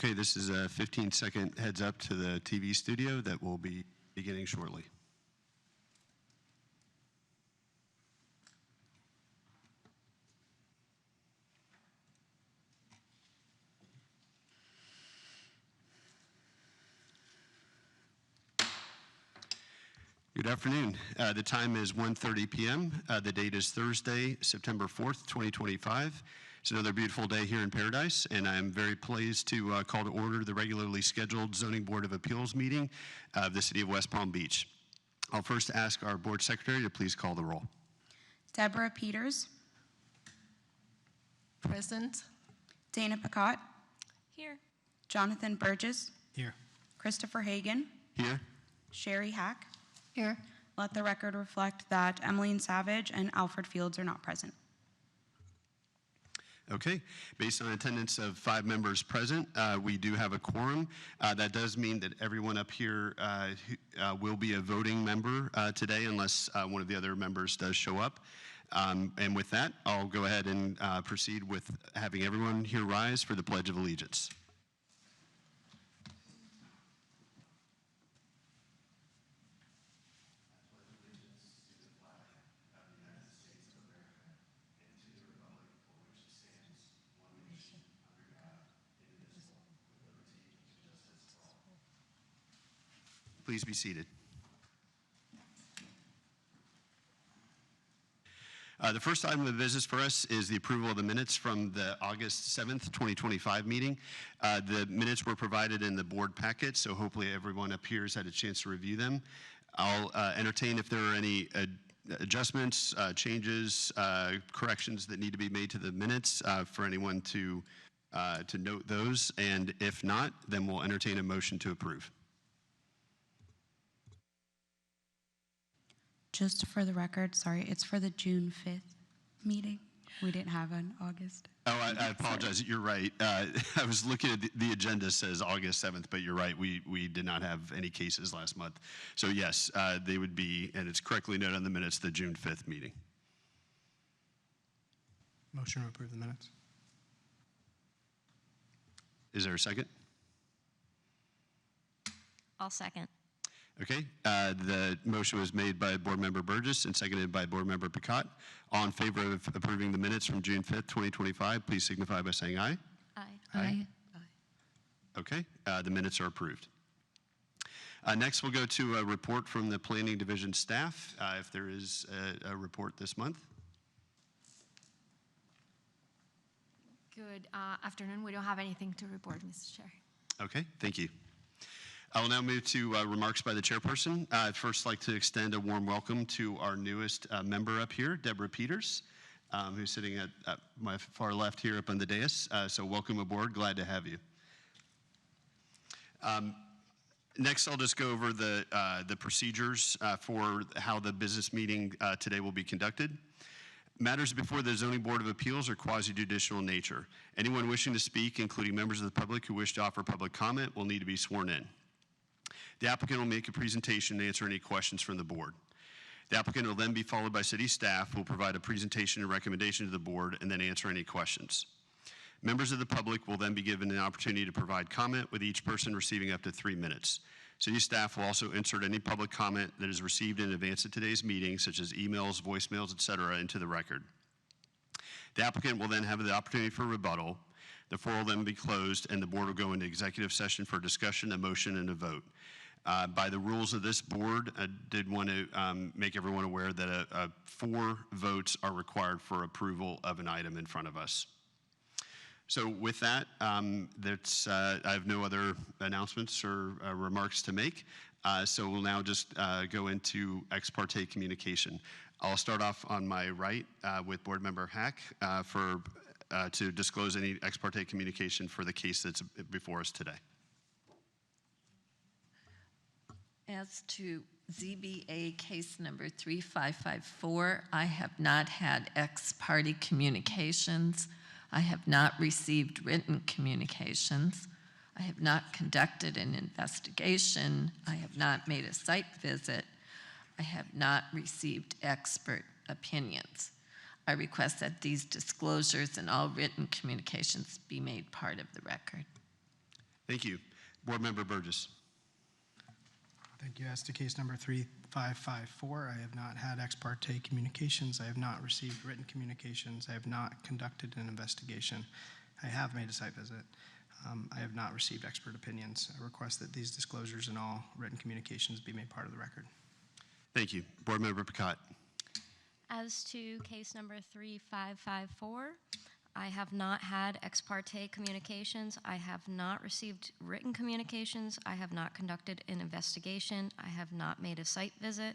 Okay, this is a 15-second heads up to the TV studio that will be beginning shortly. Good afternoon. The time is 1:30 p.m. The date is Thursday, September 4th, 2025. It's another beautiful day here in Paradise, and I'm very pleased to call to order the regularly scheduled Zoning Board of Appeals meeting of the City of West Palm Beach. I'll first ask our Board Secretary to please call the roll. Deborah Peters. Present. Dana Picotte. Here. Jonathan Burgess. Here. Christopher Hagan. Here. Sherry Hack. Here. Let the record reflect that Emmeline Savage and Alfred Fields are not present. Okay, based on attendance of 5 members present, we do have a quorum. That does mean that everyone up here will be a voting member today unless one of the other members does show up. And with that, I'll go ahead and proceed with having everyone here rise for the Pledge of Allegiance. Please be seated. The first item of business for us is the approval of the minutes from the August 7th, 2025 meeting. The minutes were provided in the board packet, so hopefully everyone up here has had a chance to review them. I'll entertain if there are any adjustments, changes, corrections that need to be made to the minutes for anyone to note those, and if not, then we'll entertain a motion to approve. Just for the record, sorry, it's for the June 5th meeting. We didn't have an August. Oh, I apologize. You're right. I was looking at the agenda says August 7th, but you're right. We did not have any cases last month. So yes, they would be, and it's correctly noted on the minutes, the June 5th meeting. Motion to approve the minutes. Is there a second? I'll second. Okay, the motion was made by Board Member Burgess and seconded by Board Member Picotte. All in favor of approving the minutes from June 5th, 2025, please signify by saying aye. Aye. Aye. Okay, the minutes are approved. Next, we'll go to a report from the Planning Division staff, if there is a report this month. Good afternoon. We don't have anything to report, Mr. Chair. Okay, thank you. I will now move to remarks by the chairperson. I'd first like to extend a warm welcome to our newest member up here, Deborah Peters, who's sitting at my far left here up on the dais. So welcome aboard, glad to have you. Next, I'll just go over the procedures for how the business meeting today will be conducted. Matters before the Zoning Board of Appeals are quasi-judicial in nature. Anyone wishing to speak, including members of the public who wish to offer public comment, will need to be sworn in. The applicant will make a presentation and answer any questions from the board. The applicant will then be followed by city staff who will provide a presentation and recommendation to the board and then answer any questions. Members of the public will then be given an opportunity to provide comment, with each person receiving up to 3 minutes. City staff will also insert any public comment that is received in advance of today's meeting, such as emails, voicemails, etc., into the record. The applicant will then have the opportunity for rebuttal. The floor will then be closed and the board will go into executive session for discussion, a motion, and a vote. By the rules of this board, I did want to make everyone aware that 4 votes are required for approval of an item in front of us. So with that, I have no other announcements or remarks to make. So we'll now just go into ex parte communication. I'll start off on my right with Board Member Hack to disclose any ex parte communication for the case that's before us today. As to ZBA case number 3554, I have not had ex parte communications. I have not received written communications. I have not conducted an investigation. I have not made a site visit. I have not received expert opinions. I request that these disclosures and all written communications be made part of the record. Thank you. Board Member Burgess. Thank you. As to case number 3554, I have not had ex parte communications. I have not received written communications. I have not conducted an investigation. I have made a site visit. I have not received expert opinions. I request that these disclosures and all written communications be made part of the record. Thank you. Board Member Picott. As to case number 3554, I have not had ex parte communications. I have not received written communications. I have not conducted an investigation. I have not made a site visit.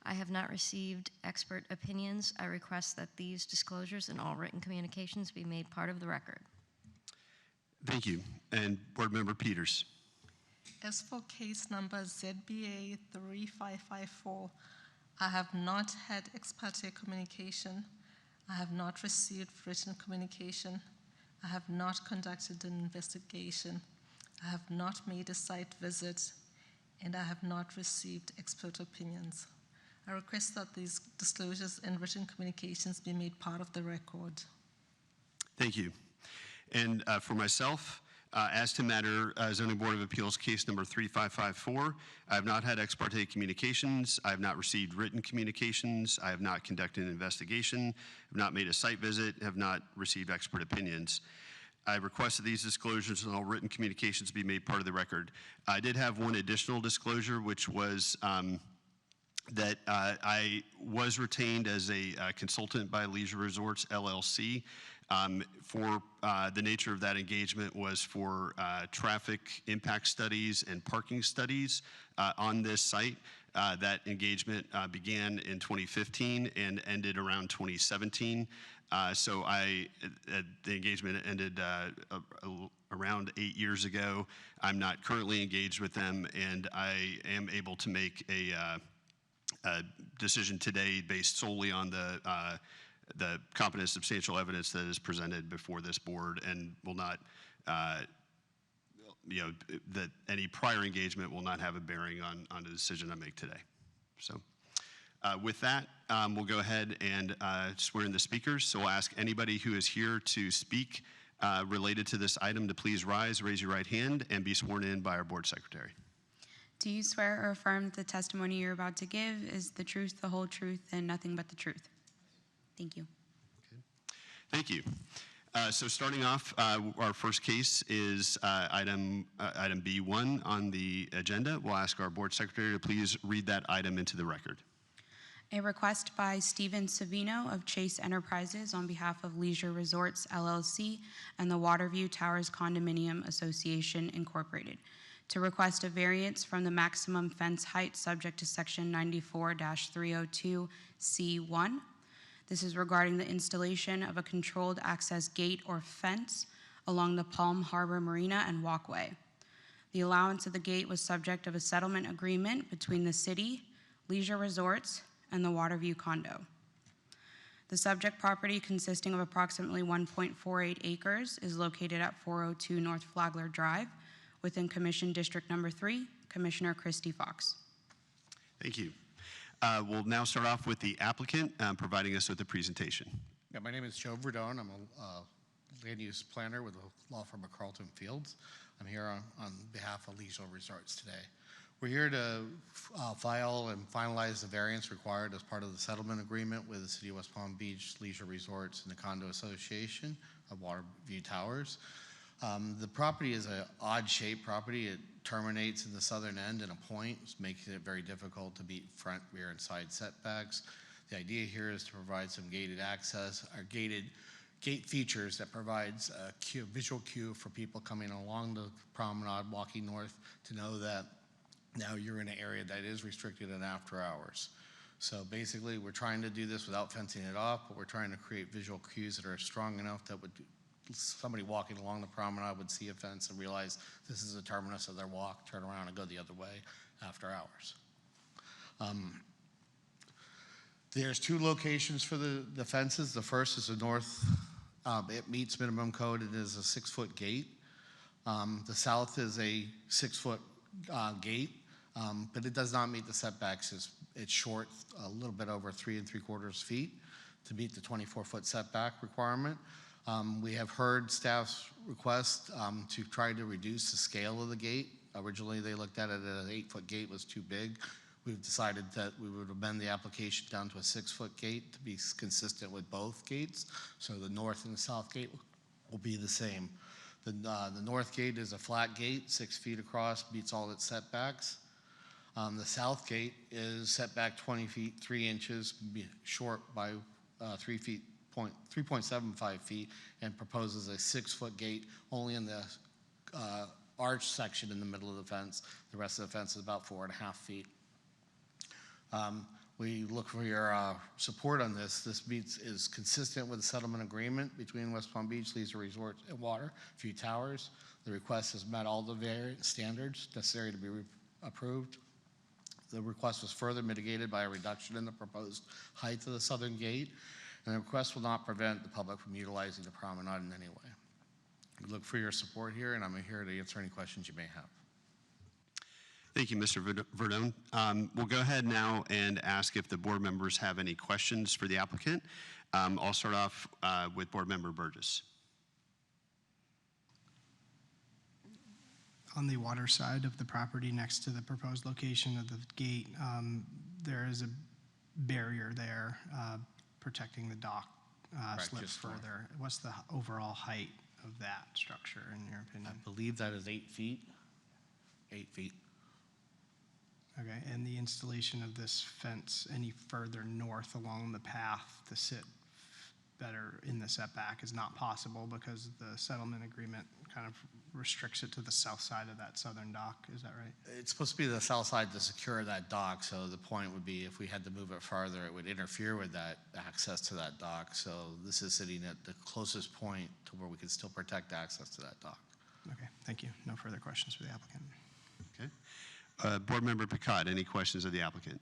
I have not received expert opinions. I request that these disclosures and all written communications be made part of the record. Thank you. And Board Member Peters. As for case number ZBA 3554, I have not had ex parte communication. I have not received written communication. I have not conducted an investigation. I have not made a site visit, and I have not received expert opinions. I request that these disclosures and written communications be made part of the record. Thank you. And for myself, as to matter Zoning Board of Appeals case number 3554, I have not had ex parte communications. I have not received written communications. I have not conducted an investigation, have not made a site visit, have not received expert opinions. I request that these disclosures and all written communications be made part of the record. I did have one additional disclosure, which was that I was retained as a consultant by Leisure Resorts, LLC. For the nature of that engagement was for traffic impact studies and parking studies on this site. That engagement began in 2015 and ended around 2017. So the engagement ended around 8 years ago. I'm not currently engaged with them, and I am able to make a decision today based solely on the competent substantial evidence that is presented before this board, and will not, that any prior engagement will not have a bearing on the decision I make today. So with that, we'll go ahead and swear in the speakers. So we'll ask anybody who is here to speak related to this item to please rise, raise your right hand, and be sworn in by our board secretary. Do you swear or affirm that the testimony you're about to give is the truth, the whole truth, and nothing but the truth? Thank you. Okay. Thank you. So starting off, our first case is item B1 on the agenda. We'll ask our board secretary to please read that item into the record. A request by Steven Savino of Chase Enterprises on behalf of Leisure Resorts, LLC, and the Waterview Towers Condominium Association, Incorporated, to request a variance from the maximum fence height subject to Section 94-302C1. This is regarding the installation of a controlled access gate or fence along the Palm Harbor Marina and walkway. The allowance of the gate was subject of a settlement agreement between the city, Leisure Resorts, and the Waterview condo. The subject property, consisting of approximately 1.48 acres, is located at 402 North Flagler Drive within Commission District Number 3, Commissioner Christy Fox. Thank you. We'll now start off with the applicant providing us with the presentation. Yeah, my name is Joe Verdone. I'm a land use planner with the law firm of Carlton Fields. I'm here on behalf of Leisure Resorts today. We're here to file and finalize the variance required as part of the settlement agreement with the City of West Palm Beach, Leisure Resorts, and the Condo Association of Waterview Towers. The property is an odd-shaped property. It terminates in the southern end in a point, making it very difficult to meet front, rear, and side setbacks. The idea here is to provide some gated access, or gated gate features that provides a visual cue for people coming along the promenade, walking north, to know that now you're in an area that is restricted in after hours. So basically, we're trying to do this without fencing it off, but we're trying to create visual cues that are strong enough that somebody walking along the promenade would see a fence and realize this is the terminus of their walk, turn around and go the other way after hours. There's two locations for the fences. The first is the north. It meets minimum code. It is a 6-foot gate. The south is a 6-foot gate, but it does not meet the setbacks. It's short, a little bit over 3 3/4 feet to meet the 24-foot setback requirement. We have heard staff's request to try to reduce the scale of the gate. Originally, they looked at it as an 8-foot gate was too big. We've decided that we would amend the application down to a 6-foot gate to be consistent with both gates. So the north and the south gate will be the same. The north gate is a flat gate, 6 feet across, meets all its setbacks. The south gate is set back 20 feet, 3 inches, short by 3.75 feet, and proposes a 6-foot gate only in the arch section in the middle of the fence. The rest of the fence is about 4.5 feet. We look for your support on this. This is consistent with the settlement agreement between West Palm Beach, Leisure Resort and Water, Few Towers. The request has met all the various standards necessary to be approved. The request was further mitigated by a reduction in the proposed height of the southern gate, and the request will not prevent the public from utilizing the promenade in any way. We look for your support here, and I'm here to answer any questions you may have. Thank you, Mr. Verdone. We'll go ahead now and ask if the board members have any questions for the applicant. I'll start off with Board Member Burgess. On the water side of the property next to the proposed location of the gate, there is a barrier there protecting the dock slip just north. further. What's the overall height of that structure, in your opinion? I believe that is 8 feet. 8 feet. Okay, and the installation of this fence any further north along the path to sit better in the setback is not possible because the settlement agreement kind of restricts it to the south side of that southern dock. Is that right? It's supposed to be the south side to secure that dock, so the point would be if we had to move it farther, it would interfere with that access to that dock. So this is sitting at the closest point to where we can still protect access to that dock. Okay, thank you. No further questions for the applicant. Okay. Board Member Picard, any questions of the applicant?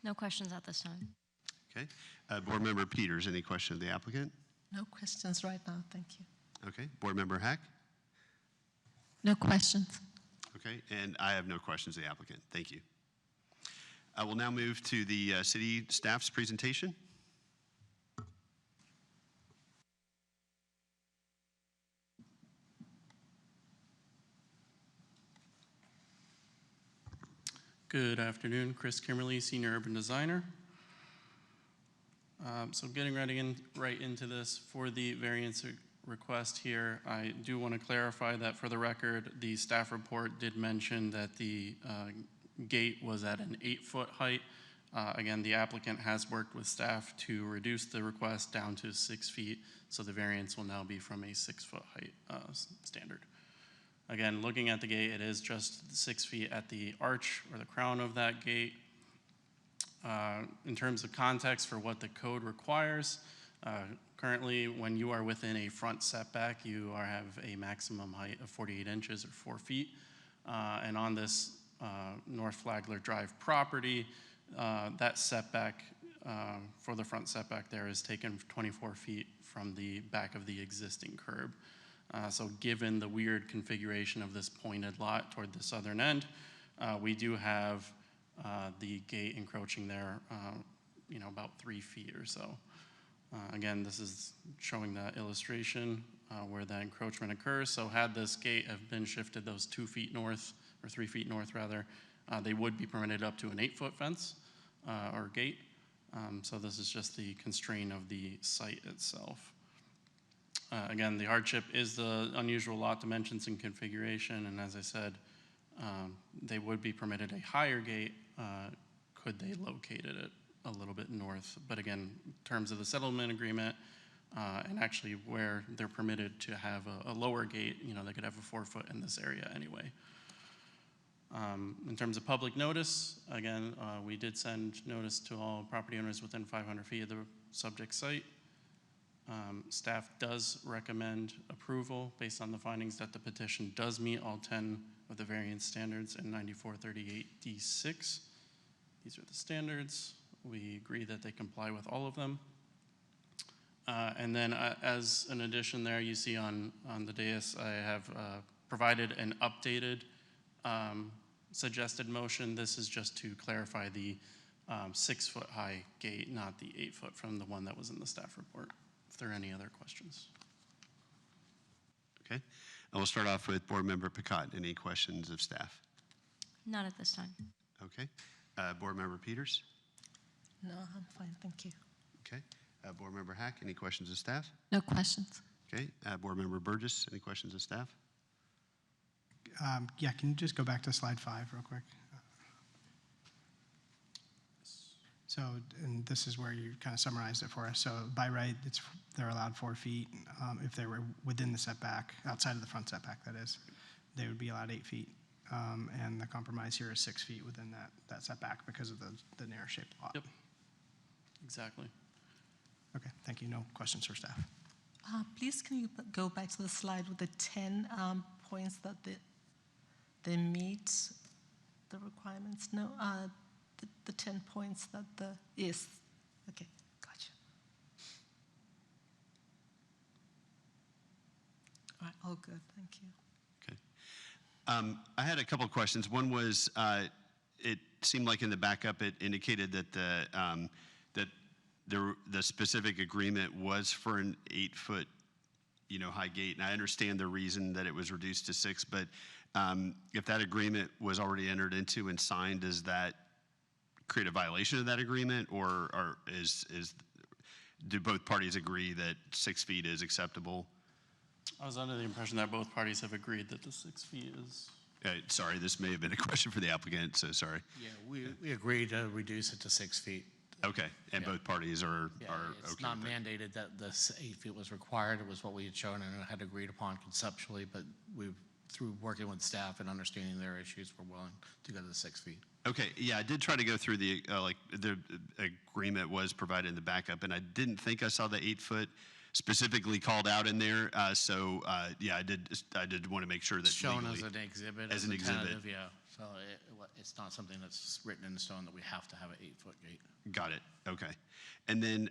No questions at this time. Okay. Board Member Peters, any question of the applicant? No questions right now, thank you. Okay. Board Member Hack? No questions. Okay. And I have no questions of the applicant. Thank you. I will now move to the city staff's presentation. Good afternoon, Chris Kimmerly, Senior Urban Designer. So getting right into this, for the variance request here, I do want to clarify that for the record, the staff report did mention that the gate was at an 8-foot height. Again, the applicant has worked with staff to reduce the request down to 6 feet, so the variance will now be from a 6-foot height standard. Again, looking at the gate, it is just 6 feet at the arch or the crown of that gate. In terms of context for what the code requires, currently when you are within a front setback, you have a maximum height of 48 inches or 4 feet. And on this North Flagler Drive property, that setback for the front setback there is taken 24 feet from the back of the existing curb. So given the weird configuration of this pointed lot toward the southern end, we do have the gate encroaching there, about 3 feet or so. Again, this is showing that illustration where that encroachment occurs. So had this gate have been shifted those 2 feet north, or 3 feet north rather, they would be permitted up to an 8-foot fence or gate. So this is just the constraint of the site itself. Again, the hardship is the unusual lot dimensions and configuration, and as I said, they would be permitted a higher gate could they located it a little bit north. But again, in terms of the settlement agreement, and actually where they're permitted to have a lower gate, they could have a 4-foot in this area anyway. In terms of public notice, again, we did send notice to all property owners within 500 feet of the subject site. Staff does recommend approval based on the findings that the petition does meet all 10 of the variance standards in 9438D6. These are the standards. We agree that they comply with all of them. And then as an addition there, you see on the dais, I have provided an updated suggested motion. This is just to clarify the 6-foot high gate, not the 8-foot from the one that was in the staff report. If there are any other questions. Okay. And we'll start off with Board Member Picott. Any questions of staff? None at this time. Okay. Board Member Peters? No, I'm fine, thank you. Okay. Board Member Hack, any questions of staff? No questions. Okay. Board Member Burgess, any questions of staff? Yeah, can you just go back to slide 5 real quick? So, and this is where you kind of summarized it for us. So by right, they're allowed 4 feet. If they were within the setback, outside of the front setback, that is, they would be allowed 8 feet. And the compromise here is 6 feet within that setback because of the narrow shaped lot. Yep. Exactly. Okay, thank you. No questions for staff. Please, can you go back to the slide with the 10 points that they meet the requirements? No, the 10 points that yes. Okay, gotcha. All right, all good, thank you. Okay. I had a couple of questions. One was, it seemed like in the backup it indicated that the specific agreement was for an 8-foot, high gate, and I understand the reason that it was reduced to 6. But if that agreement was already entered into and signed, does that create a violation of that agreement, or do both parties agree that 6 feet is acceptable? I was under the impression that both parties have agreed that the 6 feet is. Sorry, this may have been a question for the applicant, so sorry. Yeah, we agreed to reduce it to 6 feet. Okay, and Yeah. both parties are Yeah, okay it's not with it. mandated that the 8 feet was required. It was what we had shown and had agreed upon conceptually, but through working with staff and understanding their issues, we're willing to go to the 6 feet. Okay, yeah, I did try to go through the agreement was provided in the backup, and I didn't think I saw the 8-foot specifically called out in there. Yeah, I did want to make sure that It's shown legally, as an exhibit. As an a exhibit. tentative, yeah. So it's not something that's written in stone that we have to have an 8-foot gate. Got it. Okay. And then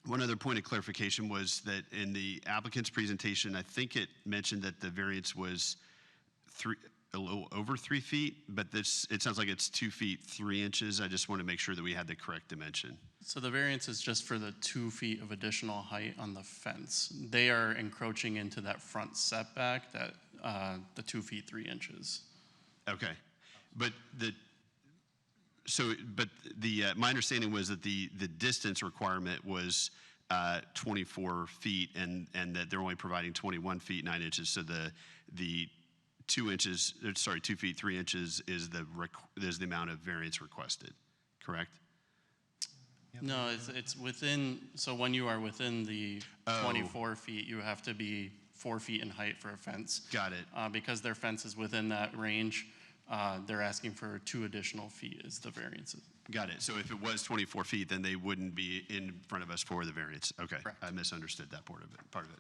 one other point of clarification was that in the applicant's presentation, I think it mentioned that the variance was a little over 3 feet, but it sounds like it's 2 feet 3 inches. I just want to make sure that we had the correct dimension. So the variance is just for the 2 feet of additional height on the fence. They are encroaching into that front setback, that the 2 feet 3 inches. Okay. But my understanding was that the distance requirement was 24 feet, and that they're only providing 21 feet 9 inches. So the 2 feet 3 inches is the amount of variance requested, correct? No, it's within, so when you are within the 24 feet, you have to be 4 feet in height for a fence. Got it. Because their fence is within that range, they're asking for 2 additional feet is the variance. Got it. So if it was 24 feet, then they wouldn't be in front of us for the variance. Okay. Correct. I misunderstood that part of it.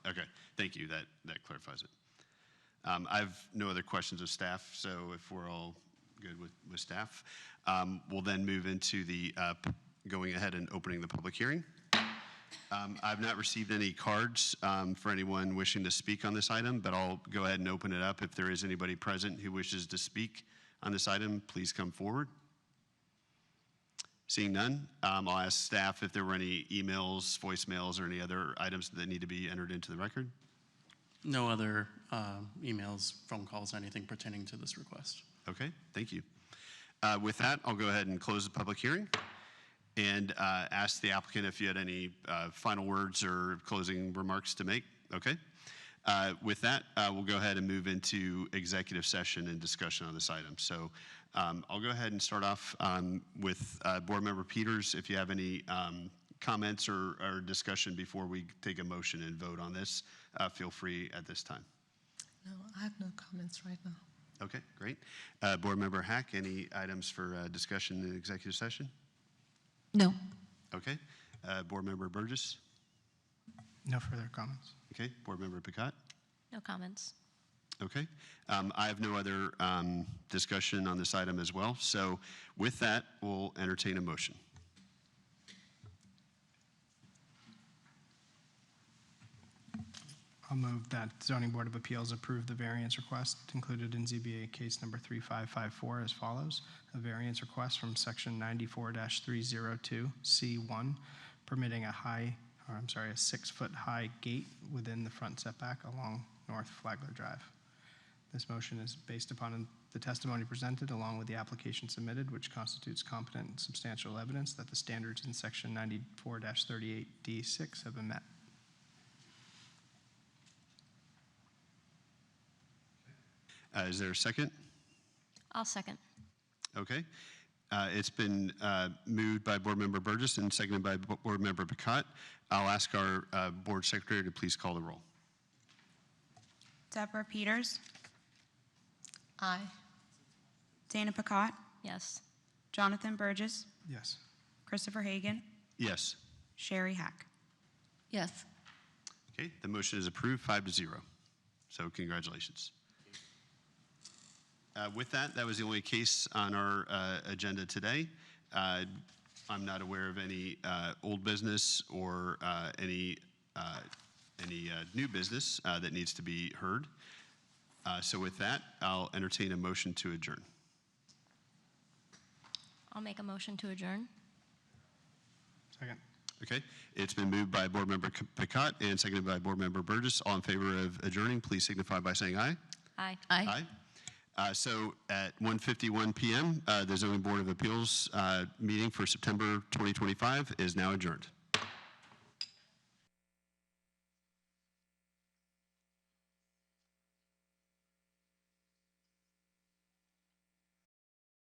Okay. Thank you. That clarifies it. I have no other questions of staff, so if we're all good with staff, we'll then move into the going ahead and opening the public hearing. I've not received any cards for anyone wishing to speak on this item, but I'll go ahead and open it up. If there is anybody present who wishes to speak on this item, please come forward. Seeing none, I'll ask staff if there were any emails, voicemails, or any other items that need to be entered into the record. No other emails, phone calls, anything pertaining to this request. Okay, thank you. With that, I'll go ahead and close the public hearing and ask the applicant if you had any final words or closing remarks to make. Okay. With that, we'll go ahead and move into executive session and discussion on this item. So I'll go ahead and start off with Board Member Peters. If you have any comments or discussion before we take a motion and vote on this, feel free at this time. No, I have no comments right now. Okay, great. Board Member Hack, any items for discussion in executive session? No. Okay. Board Member Burgess? No further comments. Okay. Board Member Picott? No comments. Okay. I have no other discussion on this item as well. So with that, we'll entertain a motion. I'll move that Zoning Board of Appeals approve the variance request included in ZBA case number 3554 as follows. A variance request from section 94-302C1 permitting a 6-foot high gate within the front setback along North Flagler Drive. This motion is based upon the testimony presented along with the application submitted, which constitutes competent and substantial evidence that the standards in section 94-38D6 have been met. Is there a second? I'll second. Okay. It's been moved by Board Member Burgess and seconded by Board Member Picotte. I'll ask our Board Secretary to please call the roll. Deborah Peters, Aye. Dana Picotte, Yes. Jonathan Burgess, Yes. Christopher Hagan, Yes. Sherry Hack. Yes. Okay, the motion is approved 5-0. So congratulations. With that, that was the only case on our agenda today. I'm not aware of any old business or any new business that needs to be heard. So with that, I'll entertain a motion to adjourn. I'll make a motion to adjourn. Second. Okay, it's been moved by Board Member Picotte and seconded by Board Member Burgess. All in favor of adjourning, please signify by saying aye. Aye. Aye. So at 1:51 p.m., the Zoning Board of Appeals meeting for September 2025 is now adjourned.